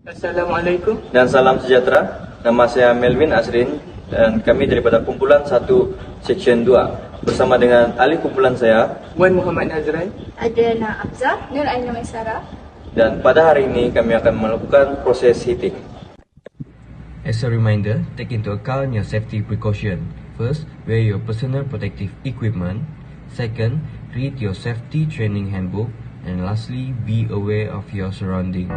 Assalamualaikum. Dan salam sejahtera. Nama saya Melvin Azrin dan kami daripada kumpulan 1 Section 2 bersama dengan ahli kumpulan saya Wan Muhammad Nazran, Adriana Abzah, Nur Aina Maisara. dan pada hari ini kami akan melakukan proses heating. As a reminder, take into account your safety precaution. First, wear your personal protective equipment. Second, read your safety training handbook. And lastly, be aware of your surrounding.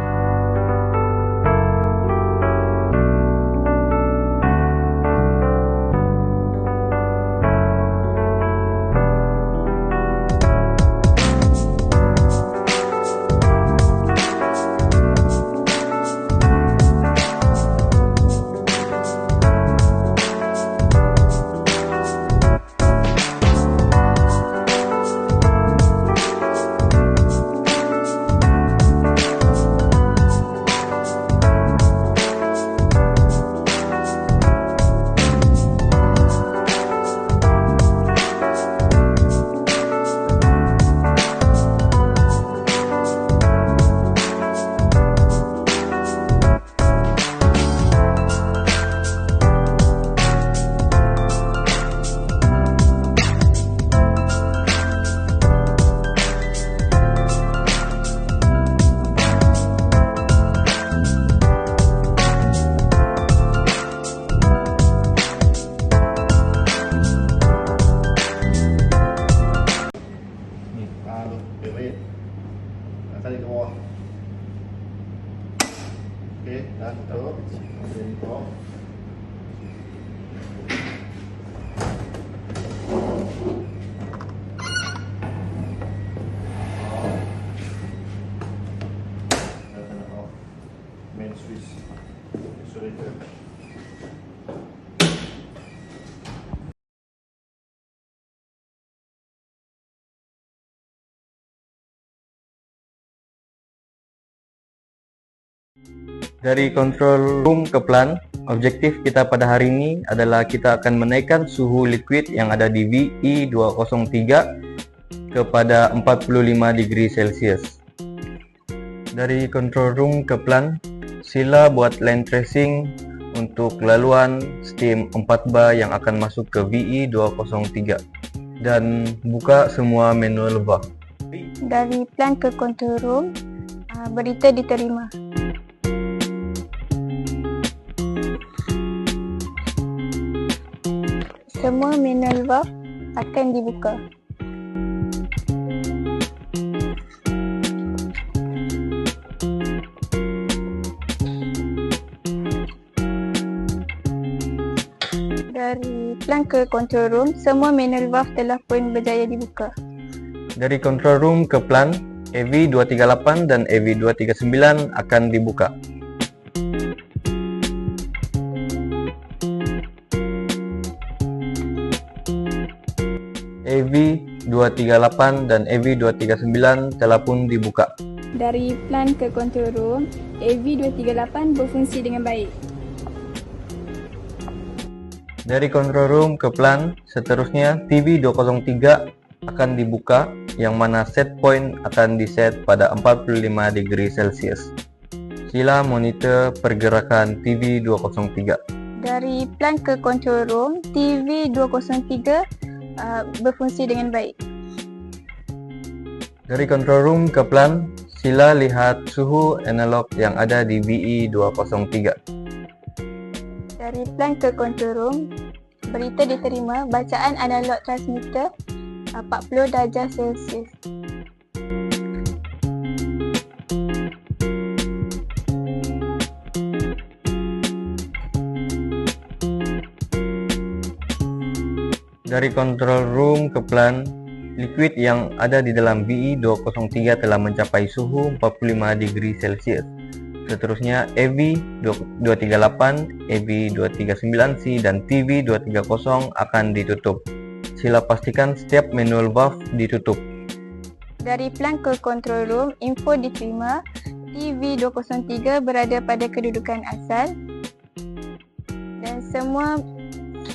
Tarik ke bawah. Okey, dah tutup. Okey, tutup. Main switch. Isolator. Dari control room ke plan, objektif kita pada hari ini adalah kita akan menaikkan suhu liquid yang ada di VE203 kepada 45 degree Celsius. Dari control room ke plan, sila buat line tracing untuk laluan steam 4 bar yang akan masuk ke VE203 dan buka semua manual valve. Dari plan ke control room, berita diterima. Semua manual valve akan dibuka. Dari plan ke control room, semua manual valve telah pun berjaya dibuka. Dari control room ke plan, AV238 dan AV239 akan dibuka. AV238 dan AV239 telah pun dibuka. Dari plan ke control room, AV238 berfungsi dengan baik. Dari control room ke plan, seterusnya TV203 akan dibuka yang mana set point akan diset pada 45 degree Celsius. Sila monitor pergerakan TV203. Dari plan ke control room, TV203 berfungsi dengan baik. Dari control room ke plan, sila lihat suhu analog yang ada di VE203. Dari plan ke control room, berita diterima bacaan analog transmitter 40 darjah Celsius. Dari control room ke plan, liquid yang ada di dalam VE203 telah mencapai suhu 45 degree Celsius. Seterusnya AV238, AV239C dan TV230 akan ditutup. Sila pastikan setiap manual valve ditutup. Dari plan ke control room, info diterima V203 berada pada kedudukan asal dan semua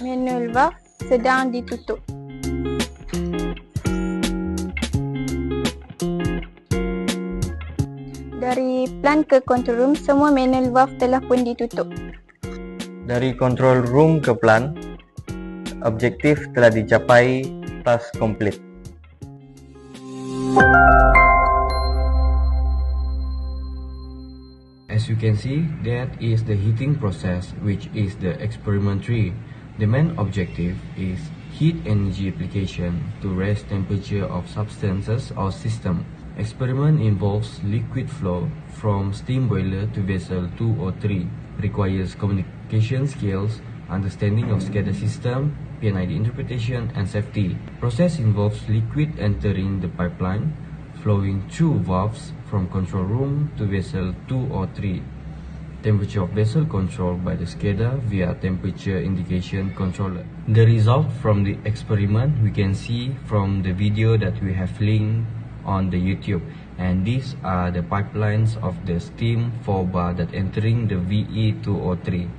manual valve sedang ditutup. Dari plant ke control room, semua manual valve telah pun ditutup. Dari control room ke plant, objektif telah dicapai, task complete. As you can see, that is the heating process, which is the experiment 3. The main objective is heat energy application to raise temperature of substances or system. Experiment involves liquid flow from steam boiler to vessel 2 or 3. Requires communication skills, understanding of SCADA system, PNID interpretation, and safety. Process involves liquid entering the pipeline, flowing through valves from control room to vessel 2 or 3. Temperature of vessel controlled by the SCADA via temperature indication controller. The result from the experiment we can see from the video that we have linked on the YouTube, and these are the pipelines of the steam 4 bar that entering the VE203.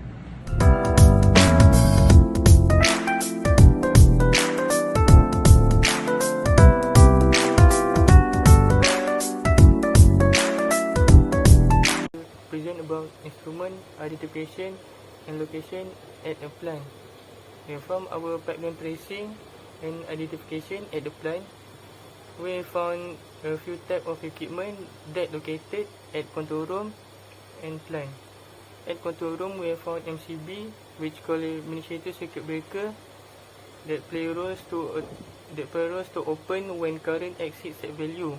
Present about instrument identification and location at a plant. And from our pipeline tracing and identification at the plant, we found a few types of equipment that located at control room and plant. At control room, we found MCB, which called miniature circuit breaker, that play roles to open when current exceeds set value.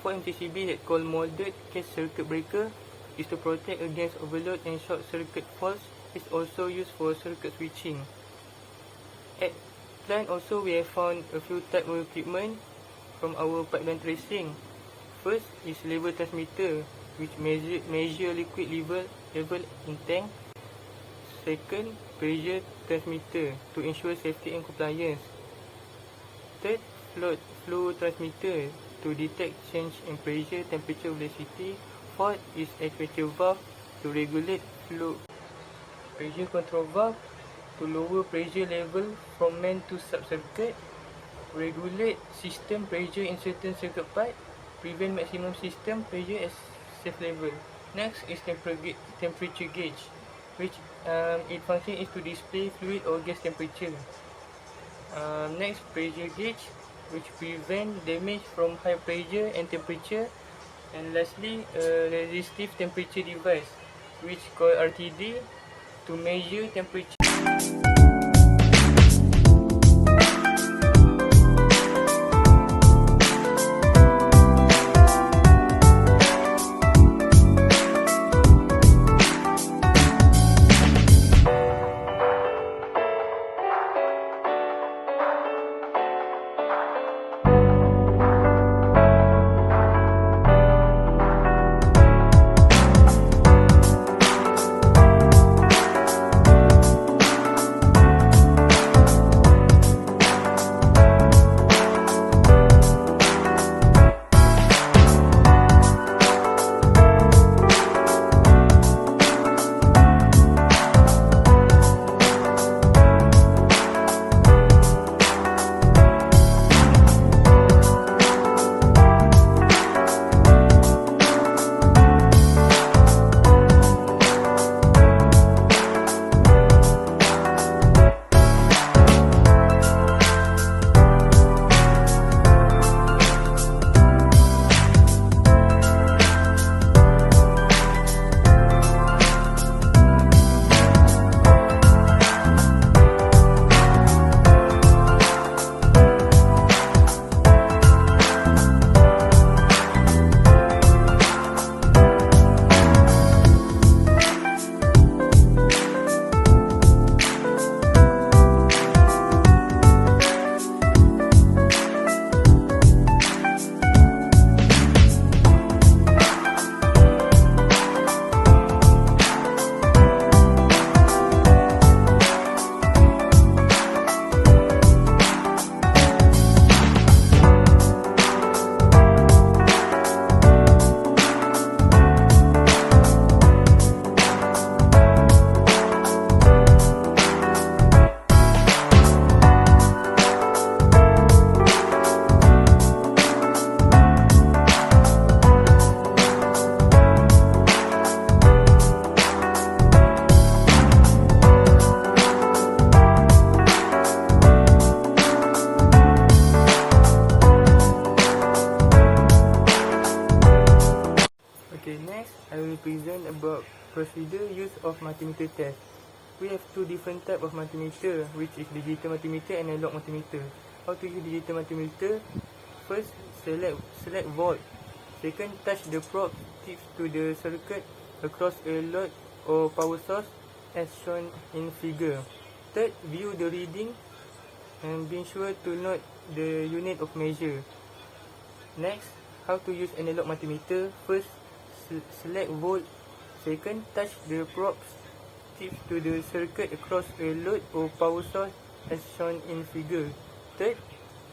For MCCB, that called molded case circuit breaker, is to protect against overload and short circuit faults. It's also used for circuit switching. At plant also, we have found a few types of equipment from our pipeline tracing. First is level transmitter, which measure liquid level in tank. Second, pressure transmitter to ensure safety and compliance. Third, flow transmitter to detect change in pressure, temperature, velocity. Fourth is actuator valve to regulate flow. Pressure control valve to lower pressure level from main to sub-circuit. Regulate system pressure in certain circuit pipe. Prevent maximum system pressure at safe level. Next is temperature gauge, which its function is to display fluid or gas temperature. Next, pressure gauge, which prevent damage from high pressure and temperature. And lastly, a resistive temperature device, which called RTD, to measure temperature. present about procedure use of multimeter test. We have two different type of multimeter, which is digital multimeter and analog multimeter. How to use digital multimeter? First, select volt. Second, touch the probe tips to the circuit across a load or power source as shown in figure. Third, view the reading and be sure to note the unit of measure. Next, how to use analog multimeter? First, select volt. Second, touch the probe tips to the circuit across a load or power source as shown in figure. Third,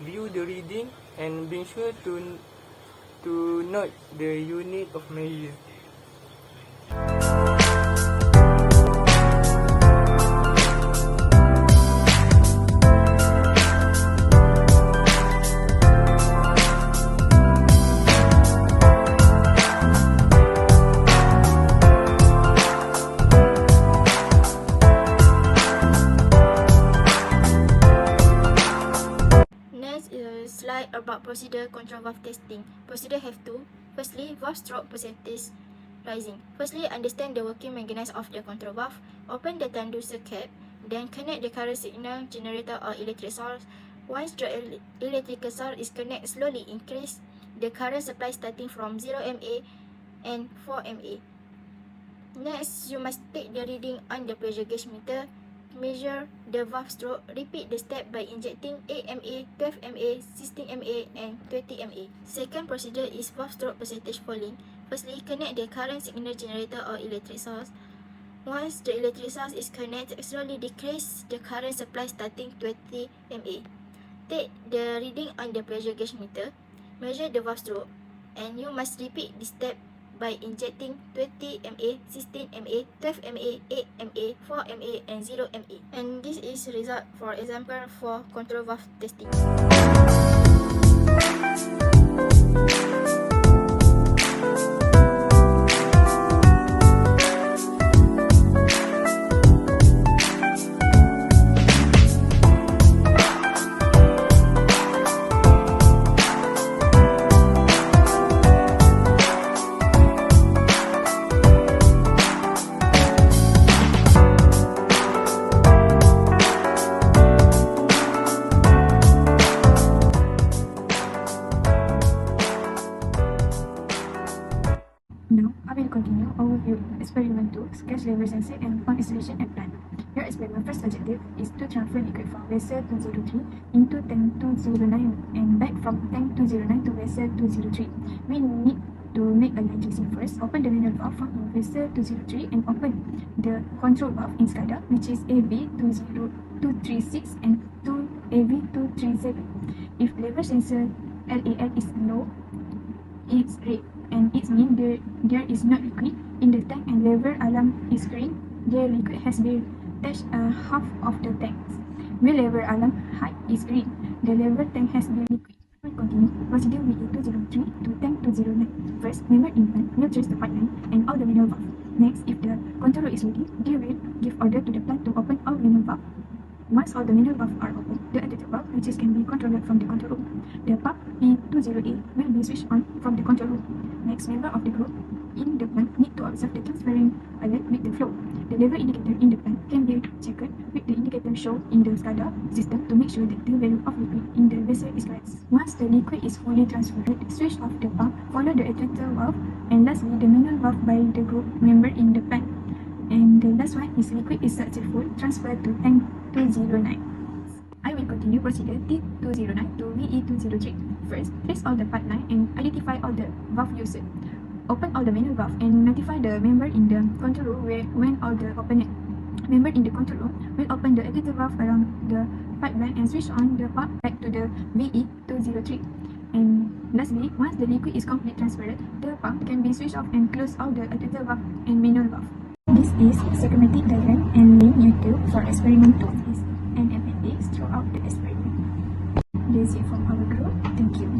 view the reading and be sure to note the unit of measure. Slide about procedure control valve testing. Procedure have two. Firstly, valve stroke percentage rising. Firstly, understand the working mechanism of the control valve. Open the transducer cap, then connect the current signal generator or electric source. Once the electrical source is connected, slowly increase the current supply starting from 0 mA and 4 mA. Next, you must take the reading on the pressure gauge meter. Measure the valve stroke. Repeat the step by injecting 8 mA, 12 mA, 16 mA, and 20 mA. Second procedure is valve stroke percentage falling. Firstly, connect the current signal generator or electric source. Once the electric source is connected, slowly decrease the current supply starting 20 mA. Take the reading on the pressure gauge meter. Measure the valve stroke, and you must repeat this step by injecting 20 mA, 16 mA, 12 mA, 8 mA, 4 mA, and 0 mA. And this is result for example for control valve testing. Now, I will continue overview experiment 2, sketch lever sensor and pump installation and plan. Your experiment first objective is to transfer liquid from vessel 203 into tank 209 and back from tank 209 to vessel 203. We need to make a line tracing first. Open the manual valve from vessel 203 and open the control valve in SCADA, which is AV20236 and AV237. If lever sensor LAL is low, it's red, and it means there is not liquid in the tank, and lever alarm is green. The liquid has been touched half of the tanks. When lever alarm high is green, the lever tank has been liquid. We continue procedure VE203 to tank 209. First, member implant will trace the pipeline and all the manual valve. Next, if the controller is ready, they will give order to the plant to open all manual valve. Once all the manual valves are open, the adapter valve, which can be controlled from the control room, the pump P20A will be switched on from the control room. Next, member of the group in the plant need to observe the transferring alert with the flow. The level indicator in the plant can be checked with the indicator shown in the SCADA system to make sure that the value of liquid in the vessel is correct. Once the liquid is fully transferred, switch off the pump, follow the adapter valve, and lastly, the manual valve by the group member in the plant. And the last one is liquid is successful transferred to tank 209. I will continue procedure T209 to VE203. First, trace all the pipeline and identify all the valve users. Open all the manual valve and notify the member in the control room when all the opened. Member in the control room will open the adapter valve along the pipeline and switch on the pump back to the VE203. And lastly, once the liquid is completely transferred, the pump can be switched off and close all the adapter valve and manual valve. This is schematic diagram and link YouTube for experiment 2 and appendix throughout the experiment. That's it from our group. Thank you.